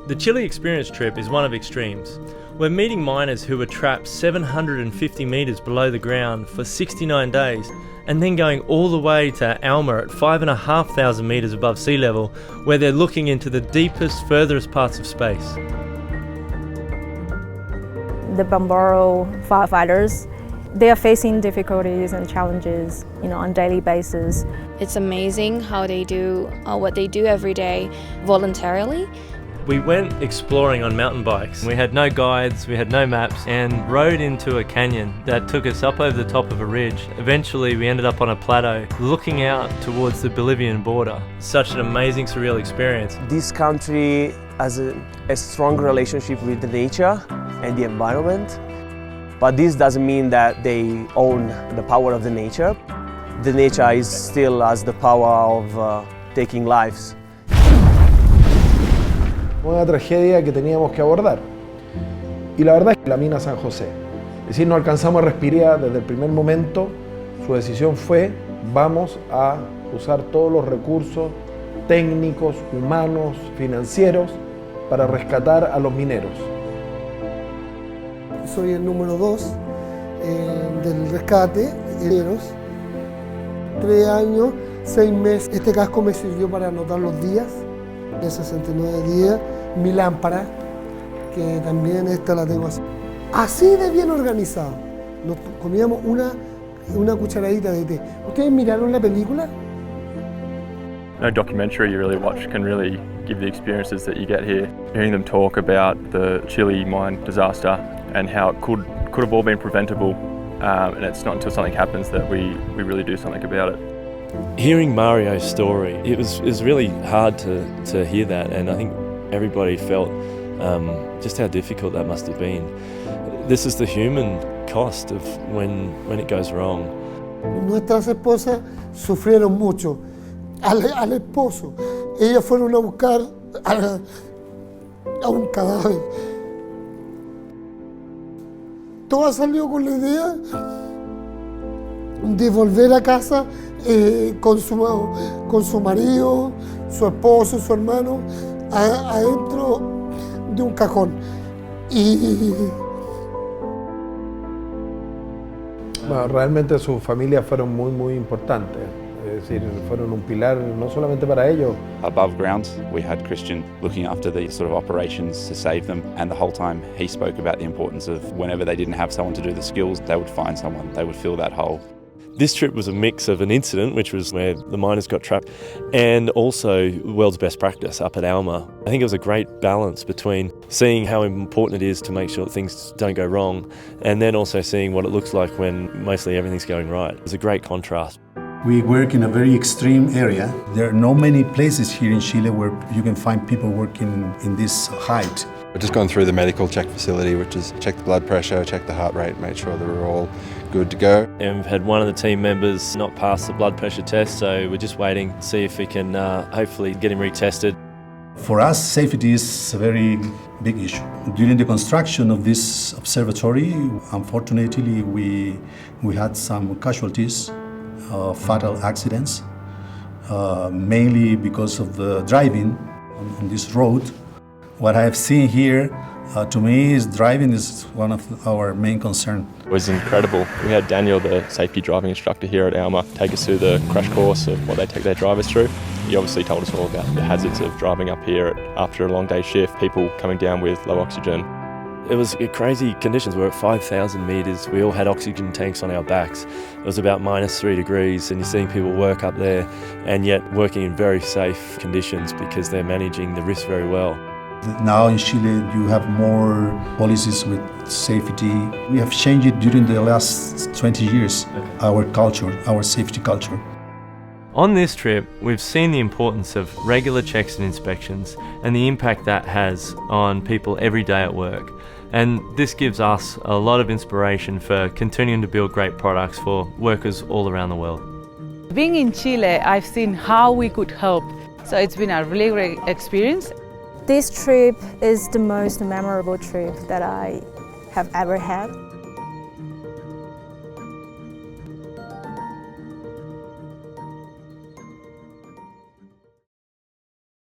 The Chile experience trip is one of extremes. We're meeting miners who were trapped 750 metres below the ground for 69 days and then going all the way to Alma at 5,500 metres above sea level, where they're looking into the deepest, furthest parts of space. The Bombero firefighters, they are facing difficulties and challenges, on a daily basis. It's amazing how they do what they do every day voluntarily. We went exploring on mountain bikes. We had no guides, we had no maps, and rode into a canyon that took us up over the top of a ridge. Eventually we ended up on a plateau looking out towards the Bolivian border. Such an amazing, surreal experience. This country has a strong relationship with the nature and the environment, but this doesn't mean that they own the power of the nature. The nature still has the power of taking lives. Una tragedia que teníamos que abordar. Y la verdad es que la mina San José. Es decir, no alcanzamos a respirar desde el primer momento. Su decisión fue, vamos a usar todos los recursos técnicos, humanos, financieros para rescatar a los mineros. Soy el número 2 del rescate de mineros. 3 años, 6 meses. Este casco me sirvió para anotar los días. De 69 días, mi lámpara, que también esta la tengo así. Así de bien organizado. Nos comíamos una cucharadita de té. ¿Ustedes miraron la película? No documentary you really watch can really give the experiences that you get here. Hearing them talk about the Chile mine disaster and how it could have all been preventable, and it's not until something happens that we really do something about it. Hearing Mario's story, it was really hard to hear that, and I think everybody felt just how difficult that must have been. This is the human cost of when it goes wrong. Nuestras esposas sufrieron mucho. Al esposo, ellas fueron a buscar a un cadáver. Todo salió con la idea de volver a casa con su marido, su esposo, su hermano, adentro de un cajón. Bueno, realmente sus familias fueron muy importantes. Es decir, fueron un pilar no solamente para ellos. Above ground, we had Christian looking after the sort of operations to save them, and the whole time he spoke about the importance of whenever they didn't have someone to do the skills, they would find someone, they would fill that hole. This trip was a mix of an incident, which was where the miners got trapped, and also world's best practice up at Alma. I think it was a great balance between seeing how important it is to make sure that things don't go wrong, and then also seeing what it looks like when mostly everything's going right. It's a great contrast. We work in a very extreme area. There are not many places here in Chile where you can find people working in this height. We've just gone through the medical check facility, which is check the blood pressure, check the heart rate, make sure that we're all good to go. And we've had one of the team members not pass the blood pressure test, so we're just waiting to see if we can hopefully get him retested. For us, safety is a very big issue. During the construction of this observatory, unfortunately, we had some casualties, fatal accidents, mainly because of the driving on this road. What I have seen here, to me, is driving is one of our main concerns. It was incredible. We had Daniel, the safety driving instructor here at Alma, take us through the crash course of what they take their drivers through. He obviously told us all about the hazards of driving up here after a long day shift, people coming down with low oxygen. It was crazy conditions. We were at 5,000 metres. We all had oxygen tanks on our backs. It was about -3 degrees, and you're seeing people work up there and yet working in very safe conditions because they're managing the risk very well. Now in Chile, you have more policies with safety. We have changed it during the last 20 years, our culture, our safety culture. On this trip, we've seen the importance of regular checks and inspections and the impact that has on people every day at work. And this gives us a lot of inspiration for continuing to build great products for workers all around the world. Being in Chile, I've seen how we could help. So it's been a really great experience. This trip is the most memorable trip that I have ever had.